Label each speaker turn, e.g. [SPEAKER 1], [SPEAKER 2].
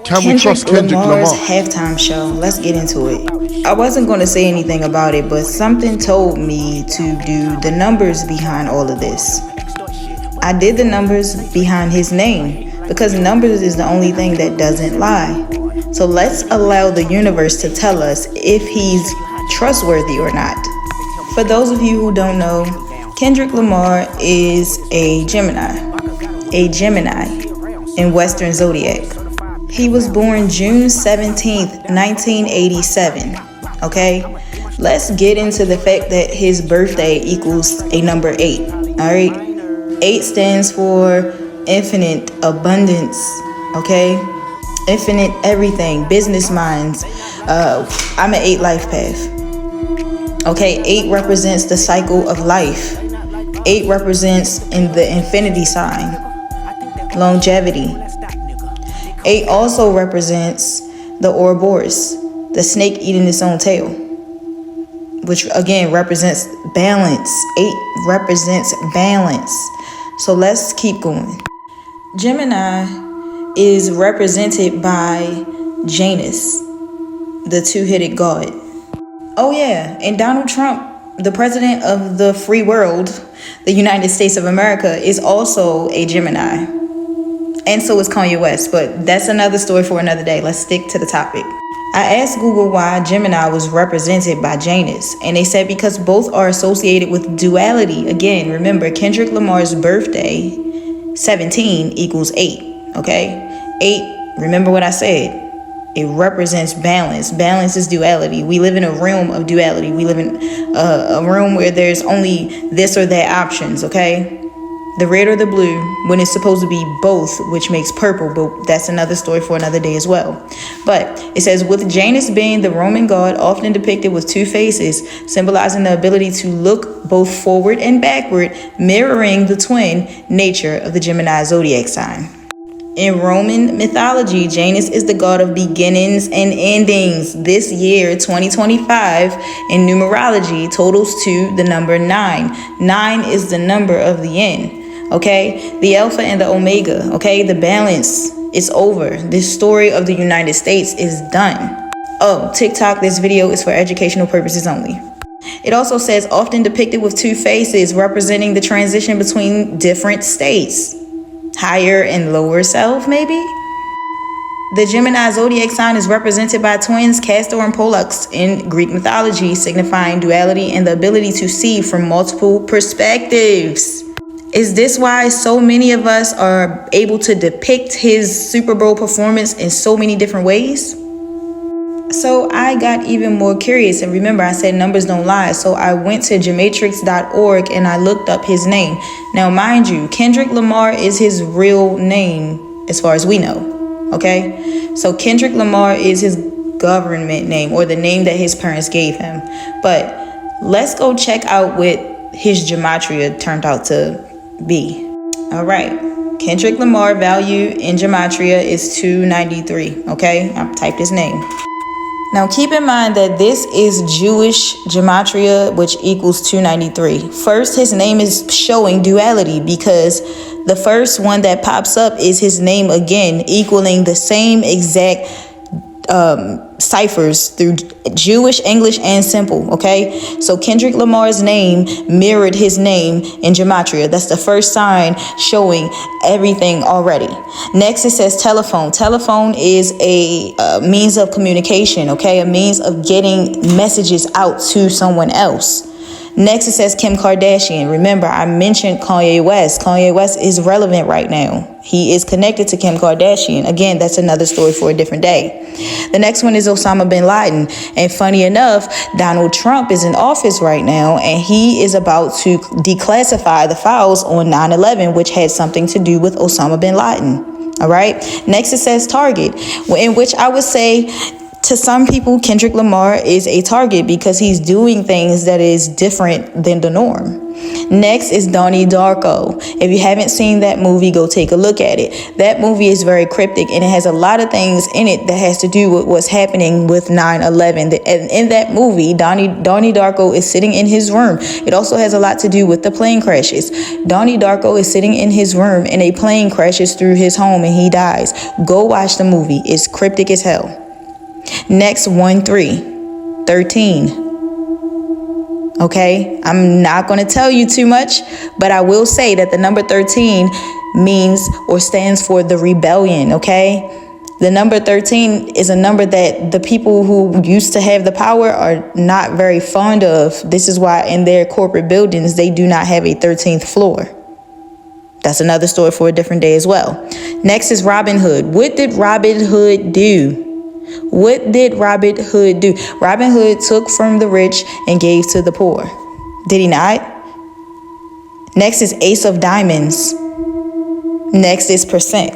[SPEAKER 1] Can we trust Kendrick
[SPEAKER 2] Lamar's
[SPEAKER 1] Lamar?
[SPEAKER 2] halftime show. Let's get into it. I wasn't going to say anything about it, but something told me to do the numbers behind all of this. I did the numbers behind his name because numbers is the only thing that doesn't lie. So let's allow the universe to tell us if he's trustworthy or not. For those of you who don't know, Kendrick Lamar is a Gemini in Western Zodiac. He was born June 17th, 1987, okay? Let's get into the fact that his birthday equals a number 8, all right? 8 stands for infinite abundance, okay? Infinite everything, business minds. I'm an 8 life path, okay? 8 represents the cycle of life. 8 represents in the infinity sign, longevity. 8 also represents the Ouroboros, the snake eating its own tail, which again represents balance. 8 represents balance. So let's keep going. Gemini is represented by Janus, the two-headed god. Oh yeah, and Donald Trump, the president of the free world, the United States of America, is also a Gemini. And so is Kanye West, but that's another story for another day. Let's stick to the topic. I asked Google why Gemini was represented by Janus, and they said because both are associated with duality. Again, remember, Kendrick Lamar's birthday, 17, equals 8, okay? 8, remember what I said. It represents balance. Balance is duality. We live in a realm of duality. We live in a realm where there's only this or that options, okay? The red or the blue, when it's supposed to be both, which makes purple, but that's another story for another day as well. But it says, with Janus being the Roman god often depicted with 2 faces, symbolizing the ability to look both forward and backward, mirroring the twin nature of the Gemini zodiac sign. In Roman mythology, Janus is the god of beginnings and endings. This year, 2025, in numerology, totals to the number 9. 9 is the number of the end. Okay, the alpha and the omega, okay, the balance is over. This story of the United States is done. Oh, TikTok, this video is for educational purposes only. It also says often depicted with 2 faces, representing the transition between different states. Higher and lower self, maybe? The Gemini zodiac sign is represented by twins Castor and Pollux in Greek mythology, signifying duality and the ability to see from multiple perspectives. Is this why so many of us are able to depict his Super Bowl performance in so many different ways? So I got even more curious, and remember I said numbers don't lie, so I went to Gematrix.org and I looked up his name. Now mind you, Kendrick Lamar is his real name as far as we know, okay? So Kendrick Lamar is his government name, or the name that his parents gave him. But let's go check out what his Gematria turned out to be. All right, Kendrick Lamar value in Gematria is 293, okay? I've typed his name. Now keep in mind that this is Jewish Gematria, which equals 293. First, his name is showing duality because the first one that pops up is his name again, equaling the same exact ciphers through Jewish, English, and simple, okay? So Kendrick Lamar's name mirrored his name in Gematria. That's the first sign showing everything already. Next, it says telephone. Telephone is a means of communication, okay? A means of getting messages out to someone else. Next, it says Kim Kardashian. Remember, I mentioned Kanye West. Kanye West is relevant right now. He is connected to Kim Kardashian. Again, that's another story for a different day. The next one is Osama bin Laden. And funny enough, Donald Trump is in office right now, and he is about to declassify the files on 9/11, which had something to do with Osama bin Laden. All right. Next, it says Target, in which I would say To some people, Kendrick Lamar is a target because he's doing things that is different than the norm. Next is Donnie Darko. If you haven't seen that movie, go take a look at it. That movie is very cryptic, and it has a lot of things in it that has to do with what's happening with 9/11. And in that movie, Donnie Darko is sitting in his room. It also has a lot to do with the plane crashes. Donnie Darko is sitting in his room, and a plane crashes through his home, and he dies. Go watch the movie. It's cryptic as hell. Next, 13. Okay, I'm not going to tell you too much, but I will say that the number 13 means or stands for the rebellion. Okay, the number 13 is a number that the people who used to have the power are not very fond of. This is why in their corporate buildings, they do not have a 13th floor. That's another story for a different day as well. Next is Robin Hood. What did Robin Hood do? What did Robin Hood do? Robin Hood took from the rich and gave to the poor. Did he not? Next is Ace of Diamonds. Next is percent.